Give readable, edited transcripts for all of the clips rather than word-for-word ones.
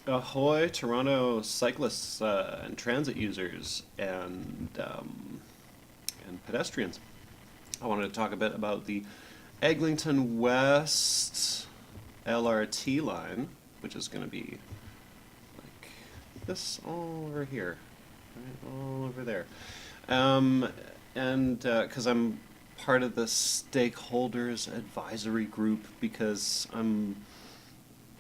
Ahoy, Toronto cyclists and transit users and pedestrians. I wanted to talk a bit about the Eglinton West LRT line, which is going to be like this all over here, right, all over there. Um, and because I'm part of the stakeholders advisory group, because I'm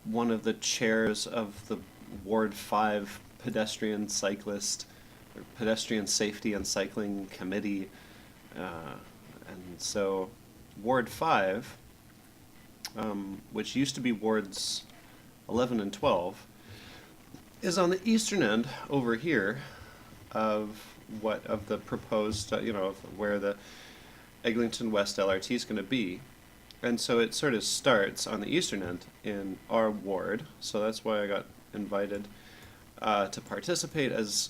one of the chairs of the Ward 5 pedestrian cyclist or pedestrian safety and cycling committee. Uh, and so Ward 5, which used to be Wards 11 and 12, is on the eastern end over here of of the proposed, of where the Eglinton West LRT is going to be. And so it sort of starts on the eastern end in our ward. So that's why I got invited to participate as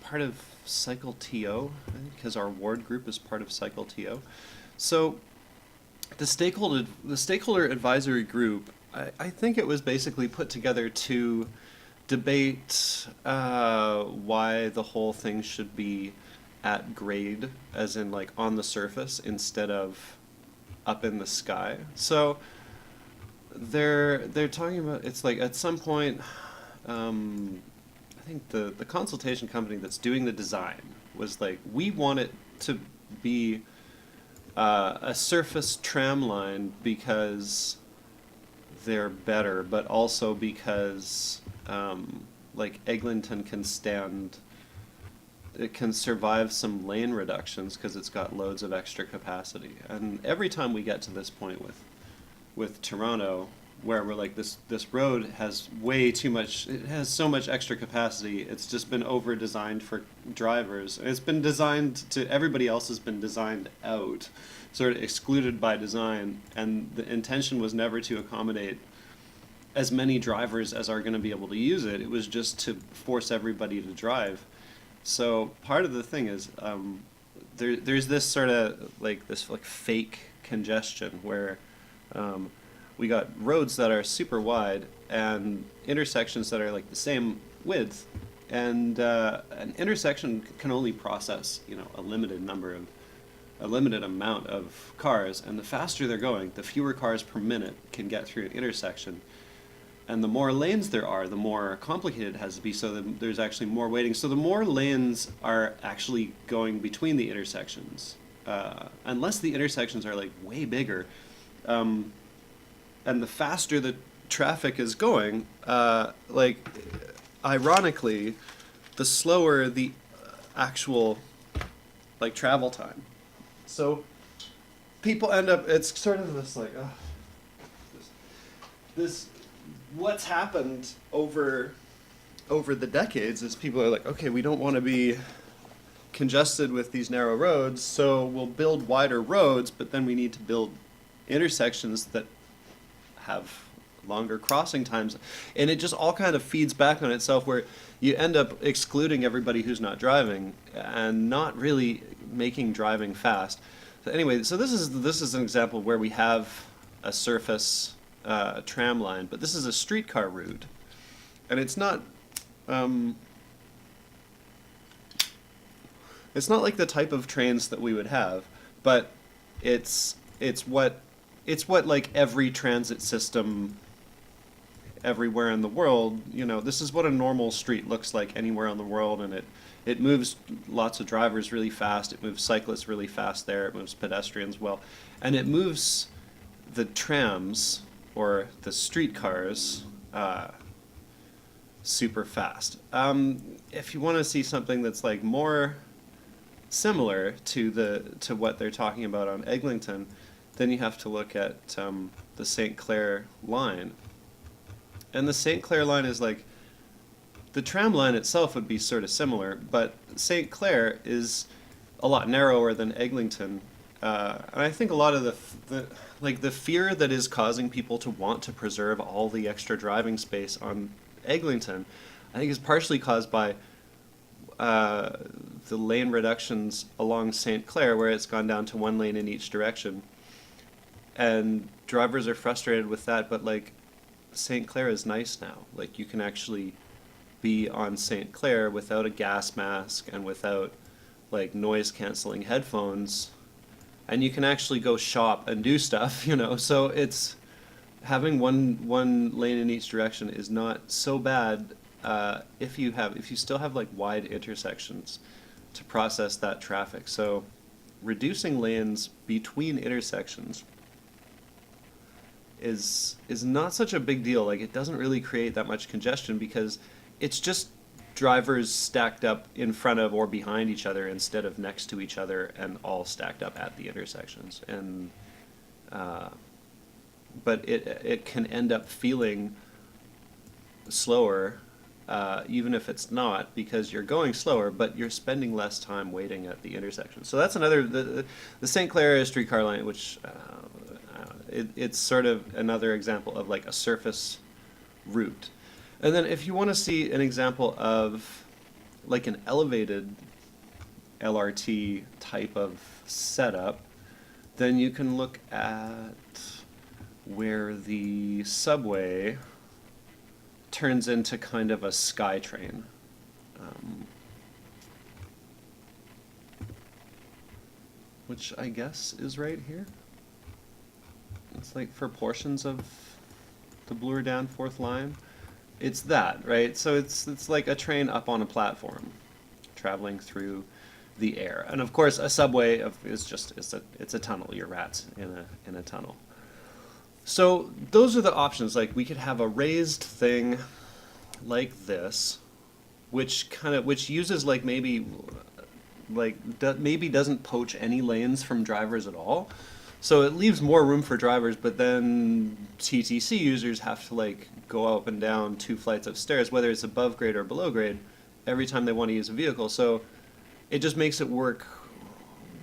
part of Cycle TO, because our ward group is part of Cycle TO. So the stakeholder advisory group, I think it was basically put together to debate why the whole thing should be at grade, as in like on the surface instead of up in the sky. So they're talking about, it's like at some point, I think the consultation company that's doing the design was like, we want it to be a surface tram line because they're better, but also because like Eglinton can stand, it can survive some lane reductions because it's got loads of extra capacity. And every time we get to this point with Toronto, where we're like, this road has way too much, it has so much extra capacity, it's just been over designed for drivers. And it's been designed to, everybody else has been designed out, sort of excluded by design, and the intention was never to accommodate as many drivers as are going to be able to use it. It was just to force everybody to drive. So part of the thing is, there's this sort of like this like fake congestion where we got roads that are super wide and intersections that are like the same width, and an intersection can only process a limited amount of cars, and the faster they're going, the fewer cars per minute can get through an intersection. And the more lanes there are, the more complicated it has to be, so that there's actually more waiting. So the more lanes are actually going between the intersections, unless the intersections are like way bigger, and the faster the traffic is going, like ironically, the slower the actual like travel time. So people end up, it's sort of this like, this what's happened over the decades is people are like, okay, we don't want to be congested with these narrow roads, so we'll build wider roads, but then we need to build intersections that have longer crossing times. And it just all kind of feeds back on itself, where you end up excluding everybody who's not driving and not really making driving fast. So anyway, so this is an example where we have a surface tram line, but this is a streetcar route, and um, it's not like the type of trains that we would have, but it's it's what it's what like every transit system everywhere in the world, this is what a normal street looks like anywhere in the world, and it moves lots of drivers really fast, it moves cyclists really fast there, it moves pedestrians well, and it moves the trams or the streetcars super fast. If you want to see something that's like more similar to what they're talking about on Eglinton, then you have to look at the St. Clair line. And the St. Clair line is like, the tram line itself would be sort of similar, but St. Clair is a lot narrower than Eglinton. And I think a lot of the fear that is causing people to want to preserve all the extra driving space on Eglinton, I think is partially caused by the lane reductions along St. Clair, where it's gone down to one lane in each direction. And drivers are frustrated with that, but like, St. Clair is nice now. Like you can actually be on St. Clair without a gas mask and without like noise canceling headphones, and you can actually go shop and do stuff, you know. So it's having one lane in each direction is not so bad if you still have like wide intersections to process that traffic. So reducing lanes between intersections is not such a big deal. Like it doesn't really create that much congestion because it's just drivers stacked up in front of or behind each other instead of next to each other and all stacked up at the intersections. And but it can end up feeling slower, even if it's not, because you're going slower, but you're spending less time waiting at the intersection. So that's another, the St. Clair streetcar line, which it's sort of another example of like a surface route. And then if you want to see an example of like an elevated LRT type of setup, then you can look at where the subway turns into kind of a sky train. Which I guess is right here. It's like for portions of the Bloor Danforth line. It's that, right? So it's like a train up on a platform, traveling through the air. And of course, a subway is just it's a tunnel. You're rats in a tunnel. So those are the options. Like we could have a raised thing like this, which uses like maybe doesn't poach any lanes from drivers at all. So it leaves more room for drivers, but then TTC users have to like go up and down 2 flights of stairs, whether it's above grade or below grade, every time they want to use a vehicle. So it just makes it work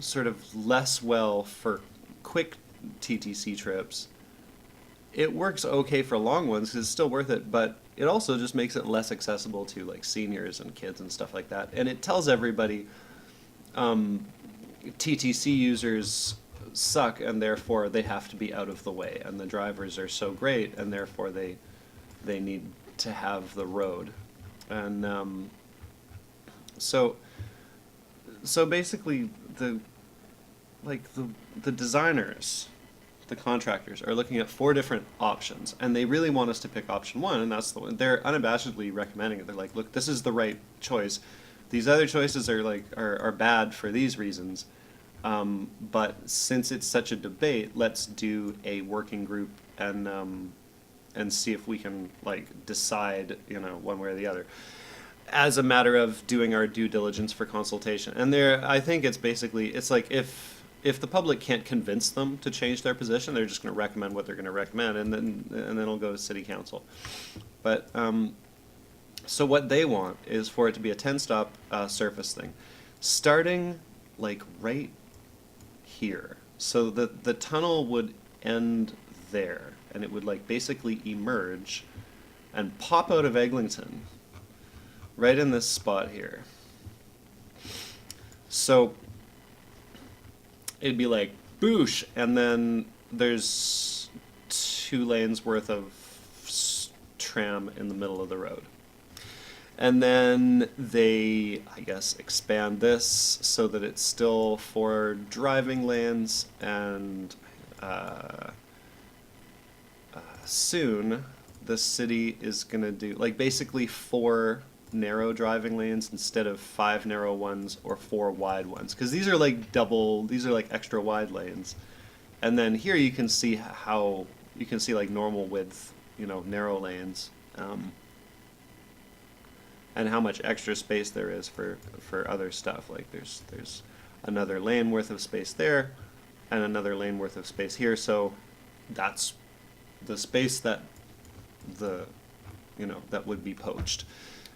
sort of less well for quick TTC trips. It works okay for long ones because it's still worth it, but it also just makes it less accessible to like seniors and kids and stuff like that. And it tells everybody TTC users suck and therefore they have to be out of the way, and the drivers are so great and therefore they need to have the road. And so basically the designers, the contractors, are looking at 4 different options, and they really want us to pick option 1, and that's the one they're unabashedly recommending it. They're like, look, this is the right choice. These other choices are bad for these reasons. But since it's such a debate, let's do a working group and see if we can like decide, you know, one way or the other, as a matter of doing our due diligence for consultation. And I think it's like if the public can't convince them to change their position, they're just going to recommend what they're going to recommend, and then it'll go to city council. But so what they want is for it to be a 10-stop surface thing, starting like right here. So the tunnel would end there, and it would like basically emerge and pop out of Eglinton right in this spot here. So it'd be like boosh, and then there's 2 lanes worth of tram in the middle of the road. And then they, I guess, expand this so that it's still 4 driving lanes, and soon the city is going to do like basically 4 narrow driving lanes instead of 5 narrow ones or 4 wide ones, because these are like extra wide lanes. And then here you can see like normal width, you know, narrow lanes. And how much extra space there is for other stuff. Like there's another lane worth of space there, and another lane worth of space here. So that's the space that that would be poached.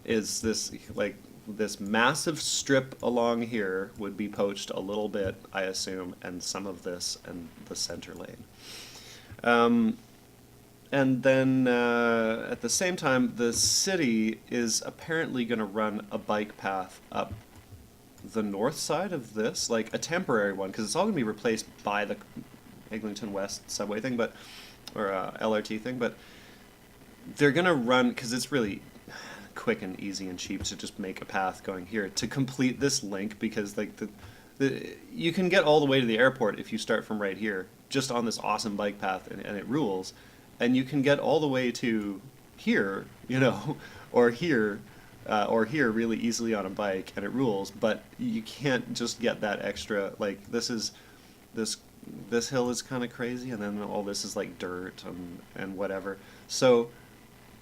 Is this like this massive strip along here would be poached a little bit, I assume, and some of this and the center lane. And then at the same time, the city is apparently going to run a bike path up the north side of this, like a temporary one, because it's all going to be replaced by the Eglinton West subway thing, or LRT thing. But they're gonna run because it's really quick and easy and cheap to just make a path going here to complete this link because like the you can get all the way to the airport if you start from right here just on this awesome bike path and it rules, and you can get all the way to here, you know, or here really easily on a bike and it rules, but you can't just get that extra, like this this hill is kind of crazy and then all this is like dirt and whatever. So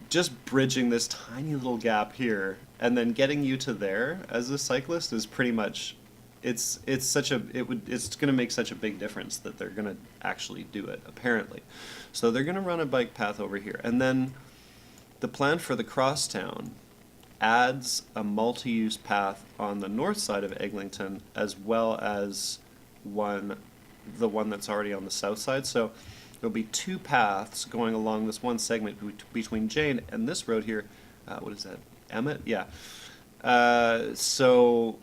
just bridging this tiny little gap here and then getting you to there as a cyclist is pretty much it's such a it's going to make such a big difference that they're going to actually do it apparently. So they're going to run a bike path over here, and then the plan for the crosstown adds a multi-use path on the north side of Eglinton as well as the one that's already on the south side. So there'll be two paths going along this one segment between Jane and this road here. What is that? Emmett? Yeah. So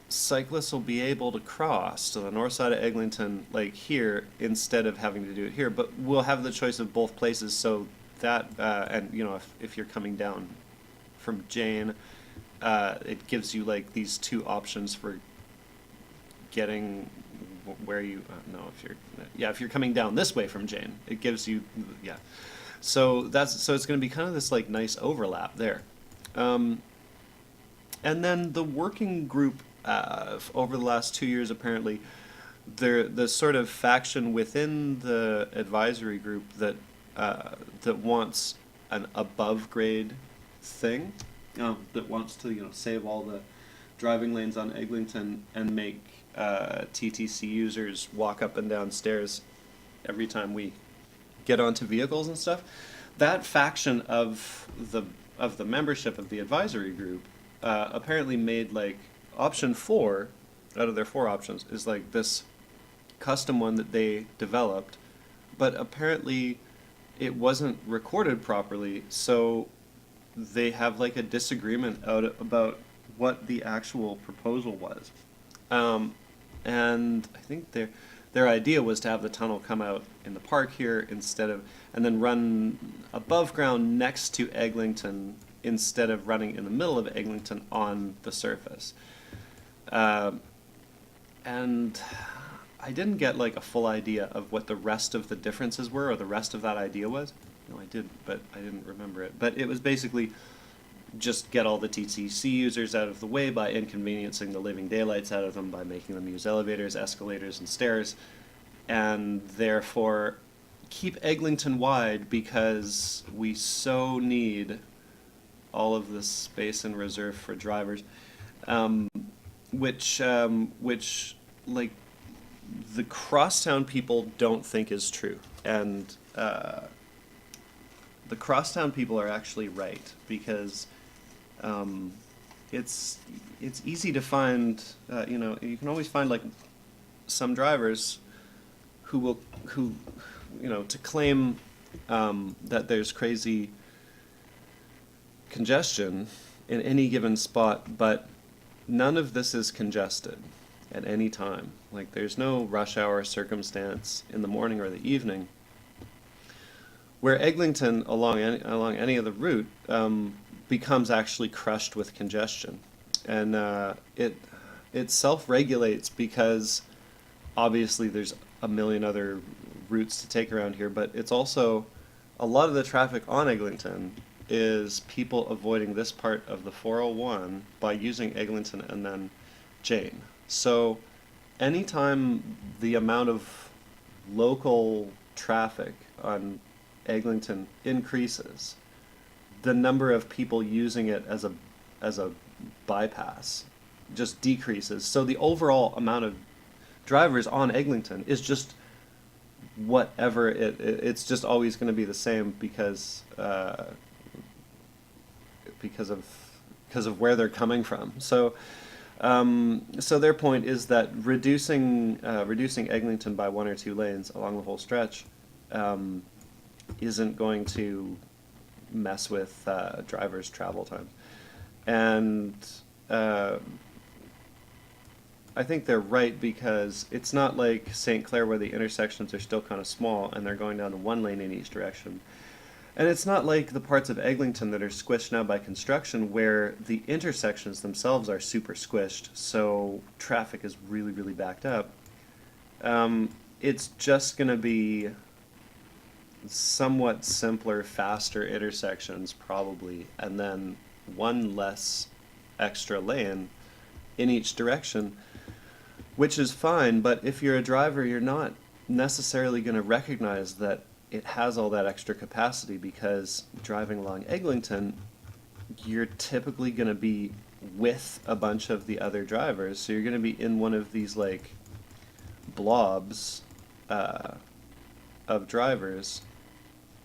cyclists will be able to cross to the north side of Eglinton like here instead of having to do it here, but we'll have the choice of both places, so that and you know if you're coming down from Jane, it gives you like these two options for getting where you no if you're coming down this way from Jane, it gives you so it's going to be kind of this like nice overlap there. And then the working group over the last 2 years, apparently the sort of faction within the advisory group that that wants an above grade thing, that wants to save all the driving lanes on Eglinton and make TTC users walk up and down stairs every time we get onto vehicles and stuff. That faction of the membership of the advisory group apparently made like option 4 out of their 4 options is like this custom one that they developed, but apparently it wasn't recorded properly, so they have like a disagreement about what the actual proposal was. And I think their idea was to have the tunnel come out in the park here instead of, and then run above ground next to Eglinton instead of running in the middle of Eglinton on the surface. And I didn't get like a full idea of what the rest of the differences were or the rest of that idea was. No, I did, but I didn't remember it. But it was basically just get all the TTC users out of the way by inconveniencing the living daylights out of them by making them use elevators, escalators, and stairs, and therefore keep Eglinton wide because we so need all of this space in reserve for drivers, which like the crosstown people don't think is true, and the crosstown people are actually right because it's easy to find. You can always find like some drivers who to claim that there's crazy congestion in any given spot, but none of this is congested at any time. Like there's no rush hour circumstance in the morning or the evening where Eglinton along any of the route becomes actually crushed with congestion, and it self-regulates because obviously there's a million other routes to take around here, but it's also a lot of the traffic on Eglinton is people avoiding this part of the 401 by using Eglinton and then Jane. So anytime the amount of local traffic on Eglinton increases, the number of people using it as a bypass just decreases. So the overall amount of drivers on Eglinton is just whatever it's just always going to be the same because of where they're coming from. So so their point is that reducing Eglinton by 1 or 2 lanes along the whole stretch isn't going to mess with drivers' travel time, and I think they're right because it's not like St. Clair where the intersections are still kind of small and they're going down to 1 lane in each direction. And it's not like the parts of Eglinton that are squished now by construction where the intersections themselves are super squished, so traffic is really, really backed up. It's just going to be somewhat simpler, faster intersections, probably, and then one less extra lane in each direction, which is fine, but if you're a driver, you're not necessarily going to recognize that it has all that extra capacity because driving along Eglinton, you're typically going to be with a bunch of the other drivers, so you're going to be in one of these like blobs of drivers,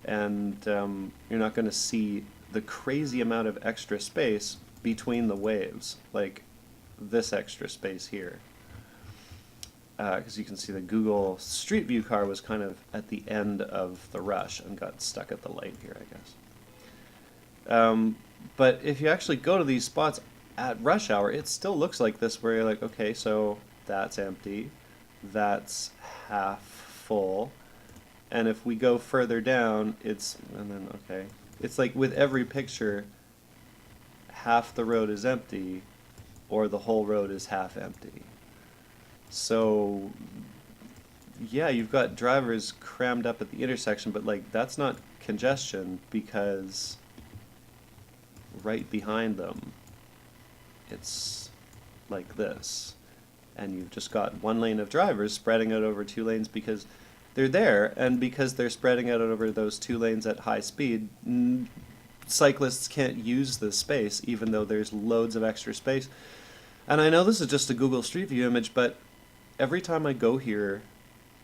and you're not going to see the crazy amount of extra space between the waves, like this extra space here. Because you can see the Google Street View car was kind of at the end of the rush and got stuck at the light here, I guess. But if you actually go to these spots at rush hour, it still looks like this, where you're like, okay, so that's empty, that's half full, and if we go further down, and then, okay, it's like with every picture, half the road is empty, or the whole road is half empty. So, yeah, you've got drivers crammed up at the intersection, but like that's not congestion because right behind them it's like this. And you've just got one lane of drivers spreading out over two lanes because they're there, and because they're spreading out over those two lanes at high speed, cyclists can't use this space even though there's loads of extra space. And I know this is just a Google Street View image, but every time I go here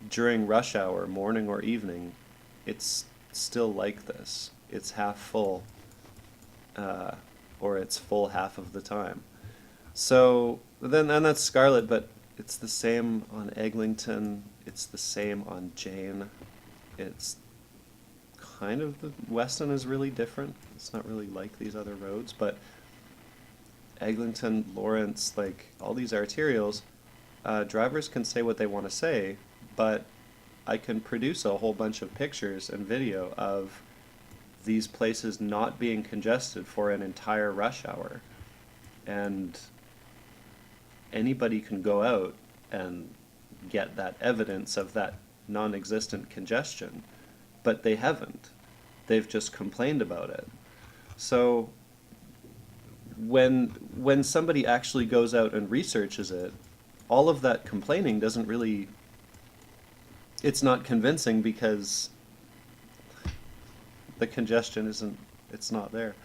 during rush hour, morning or evening, it's still like this. It's half full, or it's full half of the time. So then, and that's Scarlet, but it's the same on Eglinton. It's the same on Jane. It's kind of, the Weston is really different. It's not really like these other roads, but Eglinton, Lawrence, like all these arterials, drivers can say what they want to say, but I can produce a whole bunch of pictures and video of these places not being congested for an entire rush hour. And anybody can go out and get that evidence of that non-existent congestion, but they haven't. They've just complained about it. So when somebody actually goes out and researches it, all of that complaining doesn't really, it's not convincing because the congestion isn't, it's not there.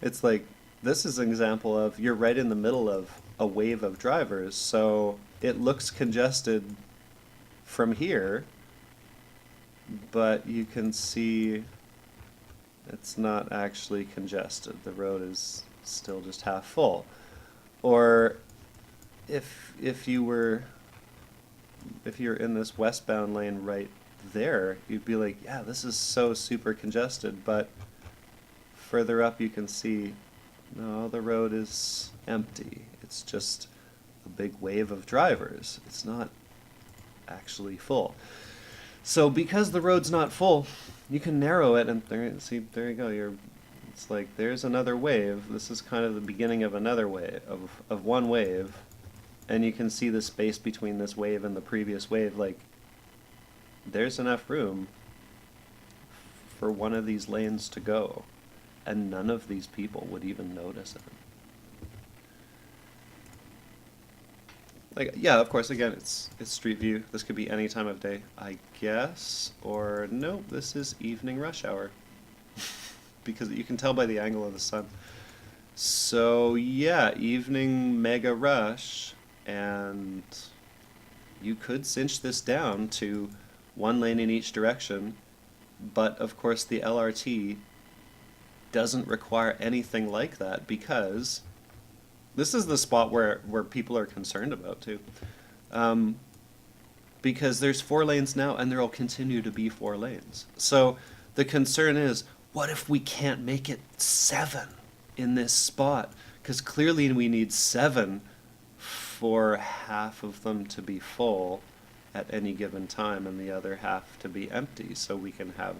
It's like, this is an example of you're right in the middle of a wave of drivers, so it looks congested from here, but you can see it's not actually congested. The road is still just half full. Or if you're in this westbound lane right there, you'd be like, yeah, this is so super congested, but further up you can see, no, the road is empty. It's just a big wave of drivers. It's not actually full. So because the road's not full, you can narrow it, and there, see, there you go. It's like there's another wave. This is kind of the beginning of another wave, of one wave, and you can see the space between this wave and the previous wave. Like, there's enough room for one of these lanes to go, and none of these people would even notice it. Like, yeah, of course, again, it's Street View. This could be any time of day, I guess. Or, no, this is evening rush hour. Because you can tell by the angle of the sun. So, yeah, evening mega rush. And you could cinch this down to one lane in each direction. But, of course, the LRT doesn't require anything like that because this is the spot where people are concerned about too. Because there's 4 lanes now and there will continue to be 4 lanes. So the concern is, what if we can't make it 7 in this spot? Because clearly we need 7 for half of them to be full at any given time and the other half to be empty, so we can have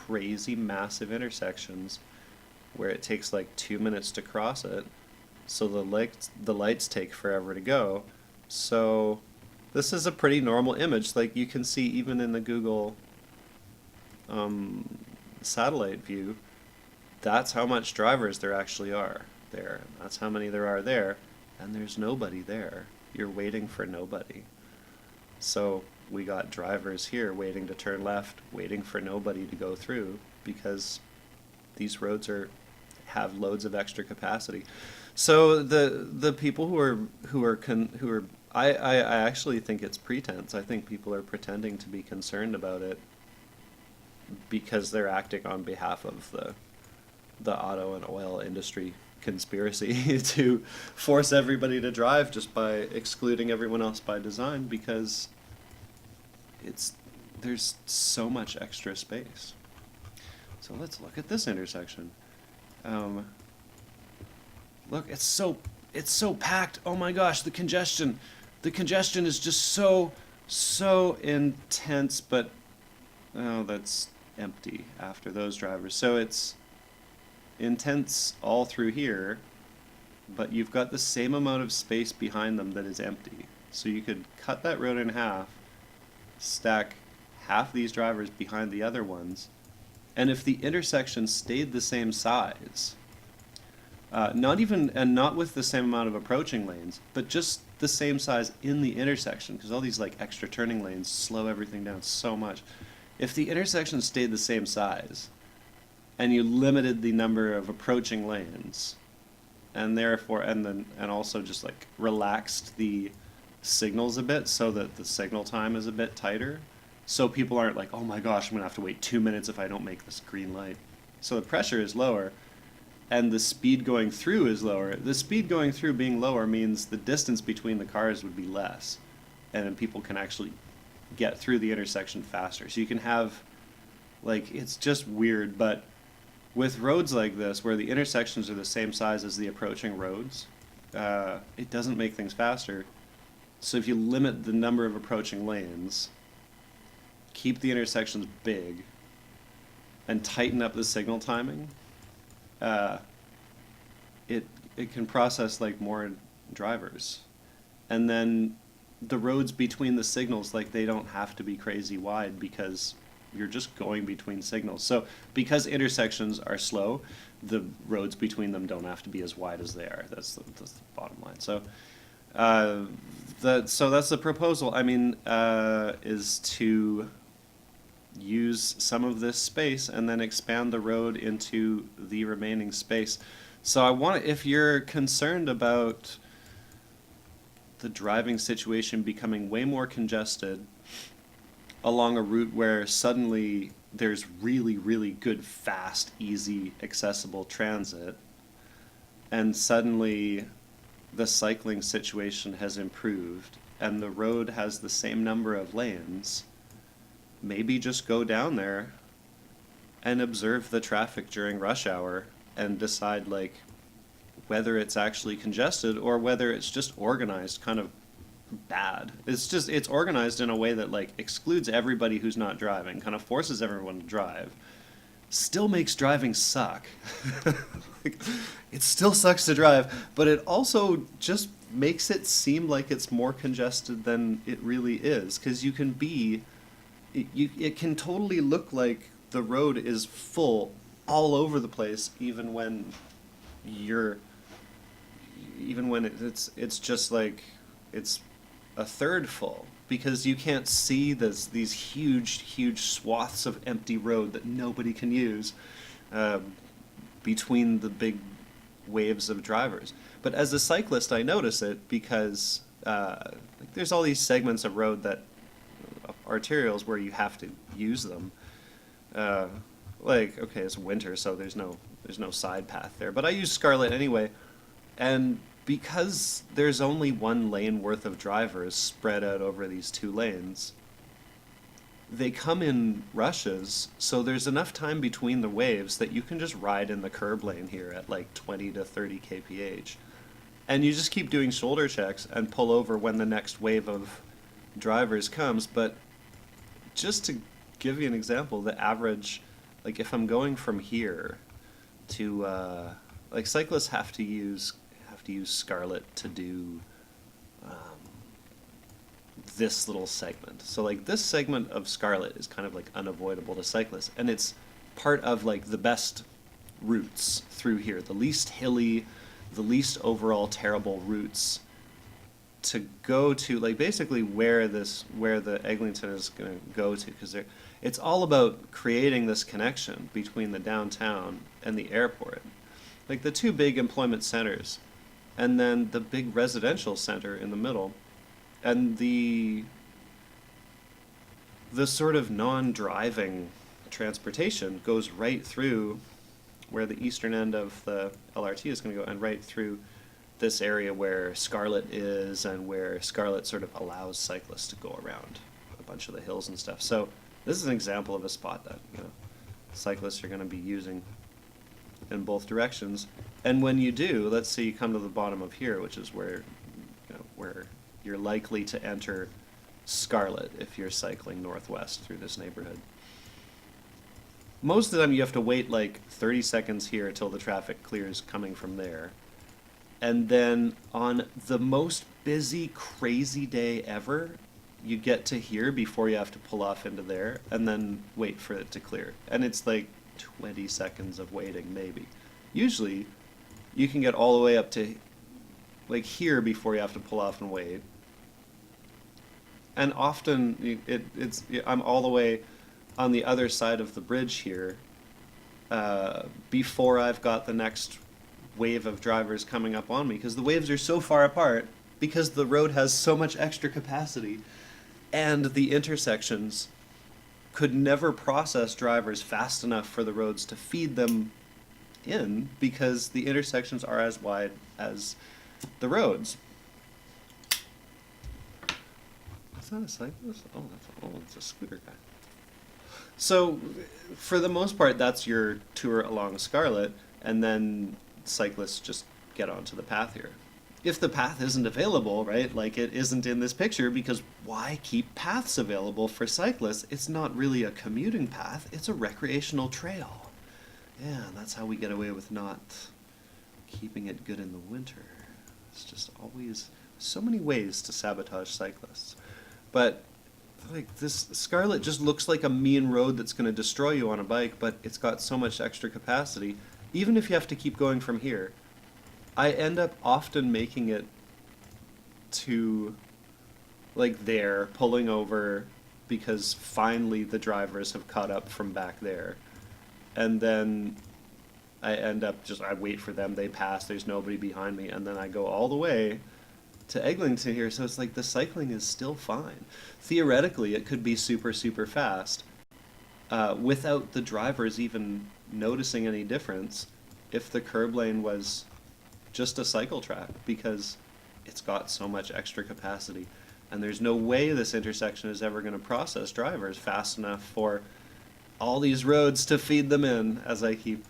crazy massive intersections where it takes like 2 minutes to cross it, so the lights take forever to go. So this is a pretty normal image, like you can see even in the Google satellite view. That's how much drivers there actually are there. That's how many there are there, and there's nobody there. You're waiting for nobody. So we got drivers here waiting to turn left, waiting for nobody to go through, because these roads have loads of extra capacity. So the people who are I actually think it's pretense. I think people are pretending to be concerned about it because they're acting on behalf of the auto and oil industry conspiracy to force everybody to drive just by excluding everyone else by design, because there's so much extra space. So let's look at this intersection. Look, it's so packed. Oh my gosh, the congestion is just so intense, but oh, that's empty after those drivers. So it's intense all through here, but you've got the same amount of space behind them that is empty. So you could cut that road in half, stack half these drivers behind the other ones, and if the intersection stayed the same size, not with the same amount of approaching lanes, but just the same size in the intersection, because all these like extra turning lanes slow everything down so much. If the intersection stayed the same size, and you limited the number of approaching lanes, and therefore, and also just like relaxed the signals a bit so that the signal time is a bit tighter, so people aren't like, oh my gosh, I'm gonna have to wait 2 minutes if I don't make this green light. So the pressure is lower, and the speed going through is lower. The speed going through being lower means the distance between the cars would be less, and then people can actually get through the intersection faster. So you can have, like, it's just weird, but with roads like this, where the intersections are the same size as the approaching roads, it doesn't make things faster. So if you limit the number of approaching lanes, keep the intersections big, and tighten up the signal timing, it can process like more drivers. And then the roads between the signals, like, they don't have to be crazy wide because you're just going between signals. So because intersections are slow, the roads between them don't have to be as wide as they are. That's the bottom line. So that's the proposal. I mean, is to use some of this space and then expand the road into the remaining space. So I want to, if you're concerned about the driving situation becoming way more congested along a route where suddenly there's really, really good, fast, easy, accessible transit, and suddenly the cycling situation has improved and the road has the same number of lanes, maybe just go down there and observe the traffic during rush hour and decide, like, whether it's actually congested or whether it's just organized kind of bad. It's organized in a way that, like, excludes everybody who's not driving, kind of forces everyone to drive, still makes driving suck. Like, it still sucks to drive, but it also just makes it seem like it's more congested than it really is, because it can totally look like the road is full all over the place, even when it's just like it's a third full, because you can't see these huge swaths of empty road that nobody can use between the big waves of drivers. But as a cyclist, I notice it because like, there's all these segments of road that arterials where you have to use them. Like, okay, it's winter, so there's no side path there, but I use Scarlet anyway, and because there's only one lane worth of drivers spread out over these 2 lanes, they come in rushes, so there's enough time between the waves that you can just ride in the curb lane here at like 20 to 30 kph. And you just keep doing shoulder checks and pull over when the next wave of drivers comes. But just to give you an example, the average like if I'm going from here to like cyclists have to use Scarlet to do this little segment. So like this segment of Scarlet is kind of like unavoidable to cyclists, and it's part of like the best routes through here, the least hilly, the least overall terrible routes to go to, like basically where the Eglinton is going to go to, because it's all about creating this connection between the downtown and the airport, like the two big employment centers, and then the big residential center in the middle, and the sort of non-driving transportation goes right through where the eastern end of the LRT is going to go, and right through this area where Scarlet is, and where Scarlet sort of allows cyclists to go around a bunch of the hills and stuff. So this is an example of a spot that, you know, cyclists are going to be using in both directions. And when you do, let's say you come to the bottom of here, which is where, you know, where you're likely to enter Scarlet if you're cycling northwest through this neighborhood. Most of the time you have to wait like 30 seconds here till the traffic clears coming from there. And then on the most busy, crazy day ever, you get to here before you have to pull off into there, and then wait for it to clear. And it's like 20 seconds of waiting, maybe. Usually, you can get all the way up to like here before you have to pull off and wait. And often, I'm all the way on the other side of the bridge here before I've got the next wave of drivers coming up on me, because the waves are so far apart, because the road has so much extra capacity, and the intersections could never process drivers fast enough for the roads to feed them in, because the intersections are as wide as the roads. Is that a cyclist? Oh, it's a scooter guy. So, for the most part, that's your tour along Scarlet, and then cyclists just get onto the path here. If the path isn't available, right, like it isn't in this picture, because why keep paths available for cyclists? It's not really a commuting path, it's a recreational trail. Yeah, that's how we get away with not keeping it good in the winter. It's just always so many ways to sabotage cyclists. But like this Scarlet just looks like a mean road that's going to destroy you on a bike, but it's got so much extra capacity. Even if you have to keep going from here, I end up often making it to like there, pulling over, because finally the drivers have caught up from back there. And then I end up I wait for them, they pass, there's nobody behind me, and then I go all the way to Eglinton here, so it's like the cycling is still fine. Theoretically, it could be super, super fast without the drivers even noticing any difference if the curb lane was just a cycle track, because it's got so much extra capacity. And there's no way this intersection is ever going to process drivers fast enough for all these roads to feed them in, as I'm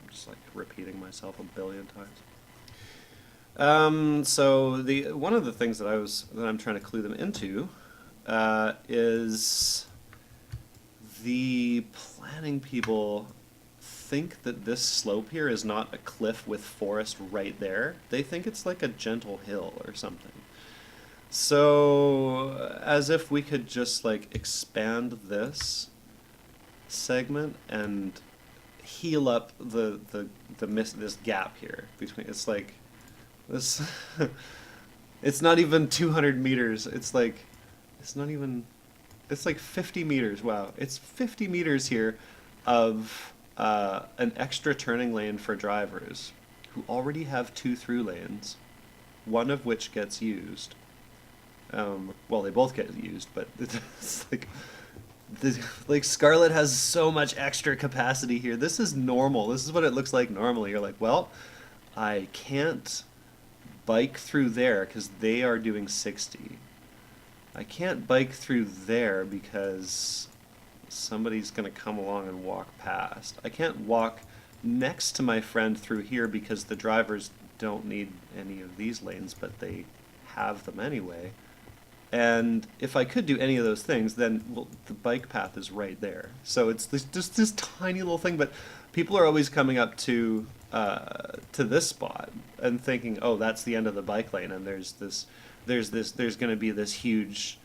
just like repeating myself a billion times. So one of the things that I'm trying to clue them into is the planning people think that this slope here is not a cliff with forest right there. They think it's like a gentle hill or something. So as if we could just like expand this segment and heal up this gap here between. It's like this. It's not even 200 meters. It's like 50 meters. Wow, it's 50 meters here of an extra turning lane for drivers who already have 2 through lanes, one of which gets used. Well, they both get used, but it's like Scarlet has so much extra capacity here. This is normal. This is what it looks like normally. You're like, well, I can't bike through there because they are doing 60. I can't bike through there because somebody's going to come along and walk past. I can't walk next to my friend through here because the drivers don't need any of these lanes, but they have them anyway. And if I could do any of those things, then well, the bike path is right there. So it's just this tiny little thing, but people are always coming up to this spot and thinking, oh, that's the end of the bike lane, and there's going to be this huge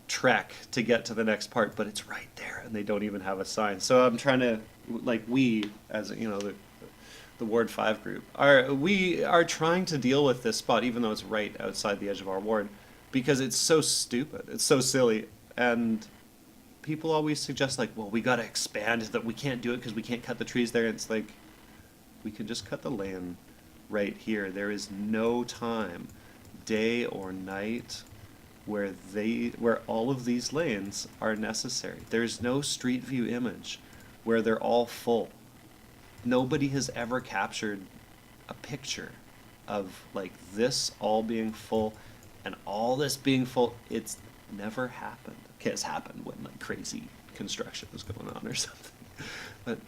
trek to get to the next part, but it's right there, and they don't even have a sign. So I'm trying to, like, we as the Ward 5 group we are trying to deal with this spot, even though it's right outside the edge of our ward, because it's so stupid, it's so silly, and people always suggest like, well, we got to expand, that we can't do it because we can't cut the trees there. It's like, we can just cut the lane right here. There is no time, day or night, where all of these lanes are necessary. There's no street view image where they're all full. Nobody has ever captured a picture of like this all being full and all this being full. It's never happened. Okay, it's happened when like crazy construction is going on or something. But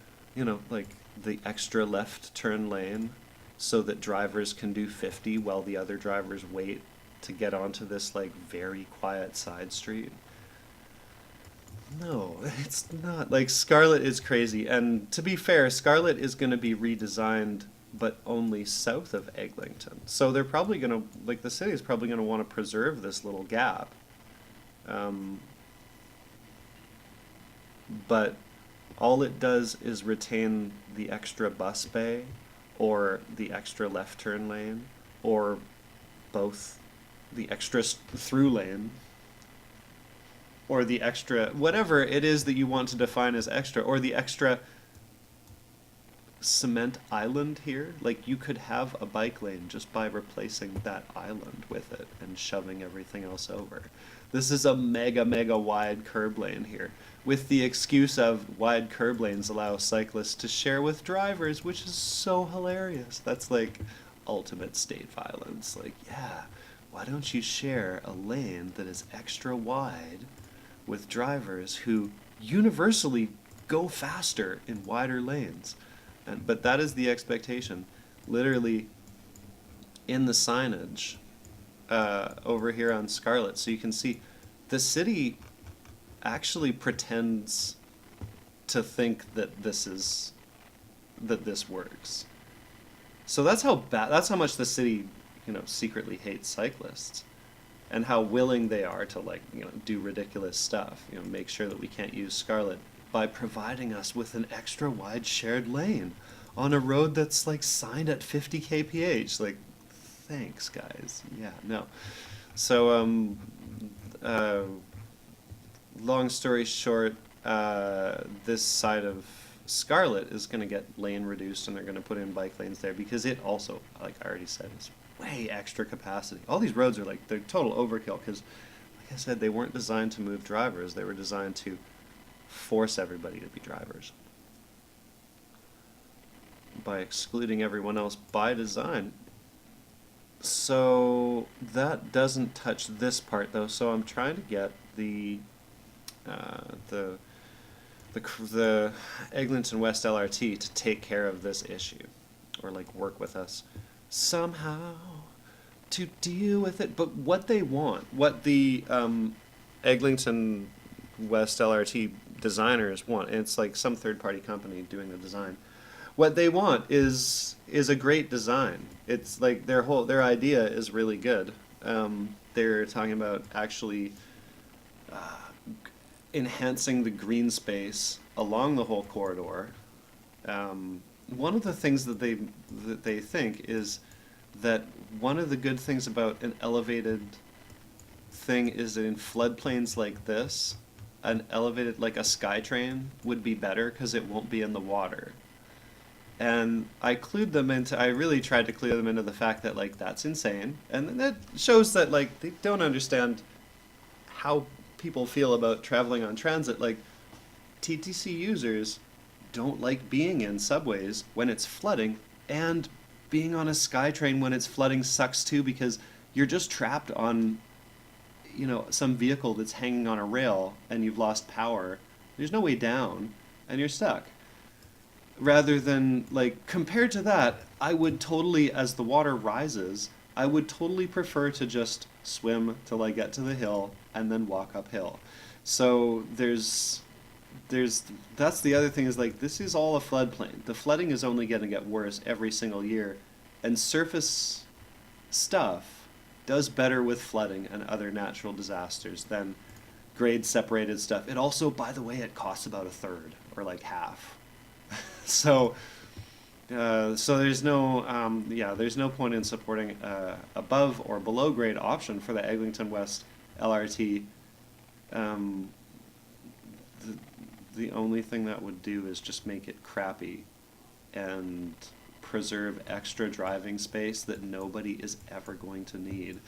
like the extra left turn lane so that drivers can do 50 while the other drivers wait to get onto this like very quiet side street. No, it's not. Like, Scarlet is crazy, and to be fair, Scarlet is going to be redesigned, but only south of Eglinton. So they're probably going to, like, the city is probably going to want to preserve this little gap. But all it does is retain the extra bus bay, or the extra left turn lane, or both, the extra through lane, or the extra, whatever it is that you want to define as extra, or the extra cement island here. Like, you could have a bike lane just by replacing that island with it and shoving everything else over. This is a mega, mega wide curb lane here, with the excuse of wide curb lanes allow cyclists to share with drivers, which is so hilarious. That's like ultimate state violence. Like, yeah, why don't you share a lane that is extra wide with drivers who universally go faster in wider lanes? But that is the expectation. Literally, in the signage over here on Scarlet, so you can see the city actually pretends to think that this works. So that's how much the city, secretly hates cyclists, and how willing they are to do ridiculous stuff, make sure that we can't use Scarlet by providing us with an extra wide shared lane on a road that's like signed at 50 kph. Like, thanks guys. Yeah, no. So long story short, this side of Scarlet is going to get lane reduced, and they're going to put in bike lanes there because it also, like I already said, is way extra capacity. All these roads are they're total overkill because, like I said, they weren't designed to move drivers. They were designed to force everybody to be drivers by excluding everyone else by design. So that doesn't touch this part though. So I'm trying to get the Eglinton West LRT to take care of this issue, or work with us somehow to deal with it. But what they want, what the Eglinton West LRT designers want, and it's like some third-party company doing the design, what they want is a great design. It's like their idea is really good. They're talking about actually enhancing the green space along the whole corridor. One of the things that they think is that one of the good things about an elevated thing is that in floodplains like this, an elevated, like a SkyTrain, would be better because it won't be in the water. And I really tried to clue them into the fact that that's insane, and that shows that they don't understand how people feel about traveling on transit. TTC users don't like being in subways when it's flooding, and being on a SkyTrain when it's flooding sucks too, because you're just trapped on some vehicle that's hanging on a rail and you've lost power. There's no way down and you're stuck. Rather than compared to that, I would totally, as the water rises, I would totally prefer to just swim till I get to the hill and then walk uphill. So there's that's the other thing is like this is all a floodplain. The flooding is only going to get worse every single year, and surface stuff does better with flooding and other natural disasters than grade separated stuff. It also, by the way, it costs about a third or like half. So so there's no there's no point in supporting above or below grade option for the Eglinton West LRT. Um, the only thing that would do is just make it crappy and preserve extra driving space that nobody is ever going to need.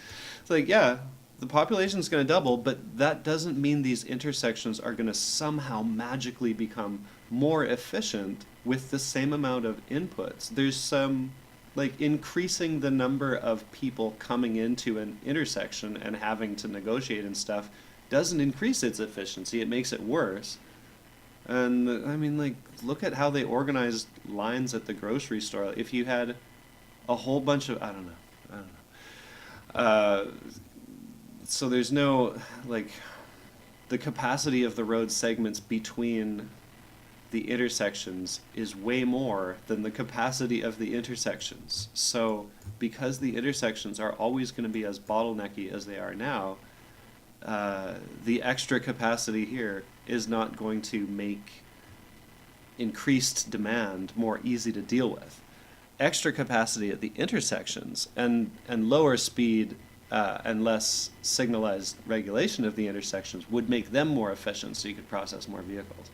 It's like, yeah, the population's going to double, but that doesn't mean these intersections are going to somehow magically become more efficient with the same amount of inputs. There's some, like, increasing the number of people coming into an intersection and having to negotiate and stuff doesn't increase its efficiency, it makes it worse. And I mean, like, look at how they organized lines at the grocery store. If you had a whole bunch of, I don't know. So there's no, like, the capacity of the road segments between the intersections is way more than the capacity of the intersections. So because the intersections are always going to be as bottlenecky as they are now, the extra capacity here is not going to make increased demand more easy to deal with. Extra capacity at the intersections and lower speed and less signalized regulation of the intersections would make them more efficient so you could process more vehicles.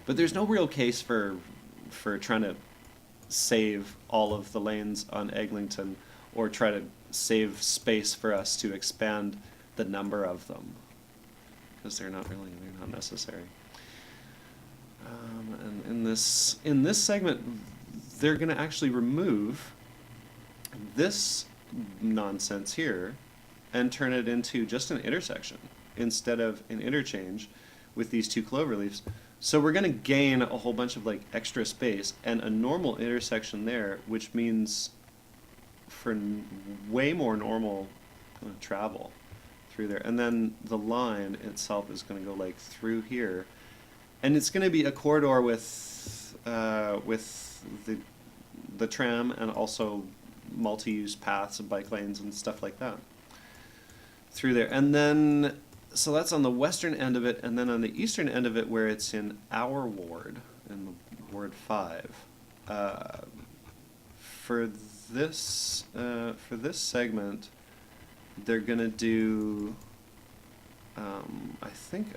But there's no real case for trying to save all of the lanes on Eglinton or try to save space for us to expand the number of them, because they're not necessary. And in this segment, they're going to actually remove this nonsense here and turn it into just an intersection instead of an interchange with these two cloverleafs. So we're going to gain a whole bunch of like extra space and a normal intersection there, which means for way more normal travel through there. And then the line itself is going to go like through here, and it's going to be a corridor with the tram and also multi-use paths and bike lanes and stuff like that through there. And then so that's on the western end of it, and then on the eastern end of it, where it's in our ward, in Ward 5, for this segment, they're gonna do. I think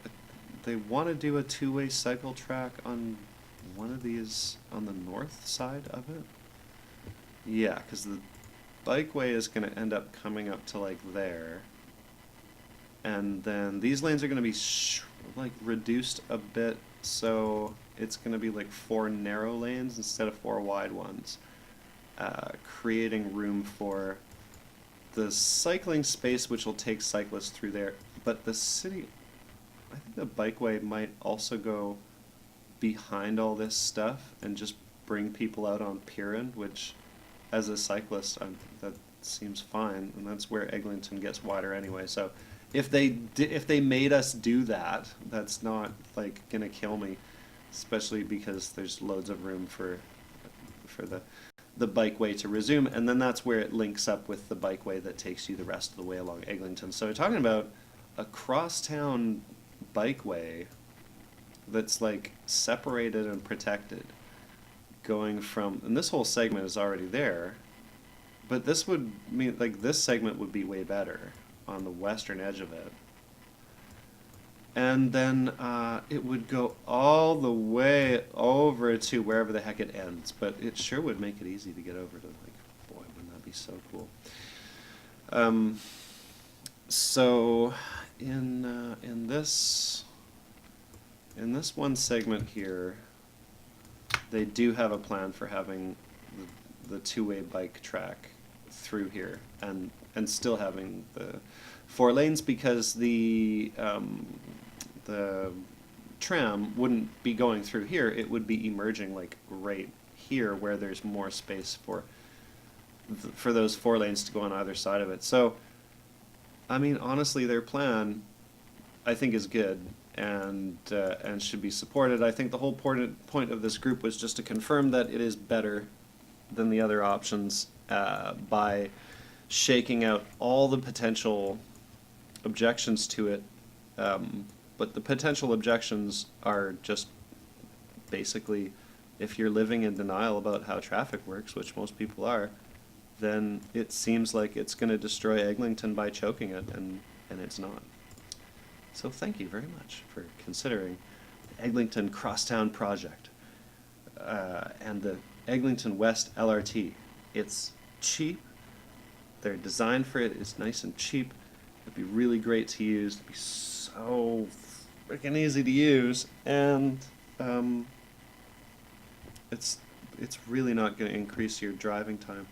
they want to do a two-way cycle track on one of these on the north side of it. Yeah, because the bikeway is gonna end up coming up to like there. And then these lanes are going to be like reduced a bit, so it's going to be like 4 narrow lanes instead of 4 wide ones, creating room for the cycling space, which will take cyclists through there. But the city, I think the bikeway might also go behind all this stuff and just bring people out on Piran, which, as a cyclist, that seems fine, and that's where Eglinton gets wider anyway. So if they made us do that, that's not like gonna kill me, especially because there's loads of room for the bikeway to resume, and then that's where it links up with the bikeway that takes you the rest of the way along Eglinton. So we're talking about a crosstown bikeway that's like separated and protected, going from, and this whole segment is already there, but this would mean like this segment would be way better on the western edge of it, and then it would go all the way over to wherever the heck it ends. But it sure would make it easy to get over to, like, boy, wouldn't that be so cool. So in this one segment here, they do have a plan for having the two-way bike track through here, and still having the 4 lanes, because the tram wouldn't be going through here. It would be emerging like right here, where there's more space for for those 4 lanes to go on either side of it. So, I mean, honestly, their plan, I think, is good and should be supported. I think the whole point of this group was just to confirm that it is better than the other options by shaking out all the potential objections to it. But the potential objections are just basically, if you're living in denial about how traffic works, which most people are, then it seems like it's going to destroy Eglinton by choking it, and it's not. So thank you very much for considering the Eglinton Crosstown project and the Eglinton West LRT. It's cheap. Their design for it is nice and cheap. It'd be really great to use. It'd be so freaking easy to use, and it's really not going to increase your driving time.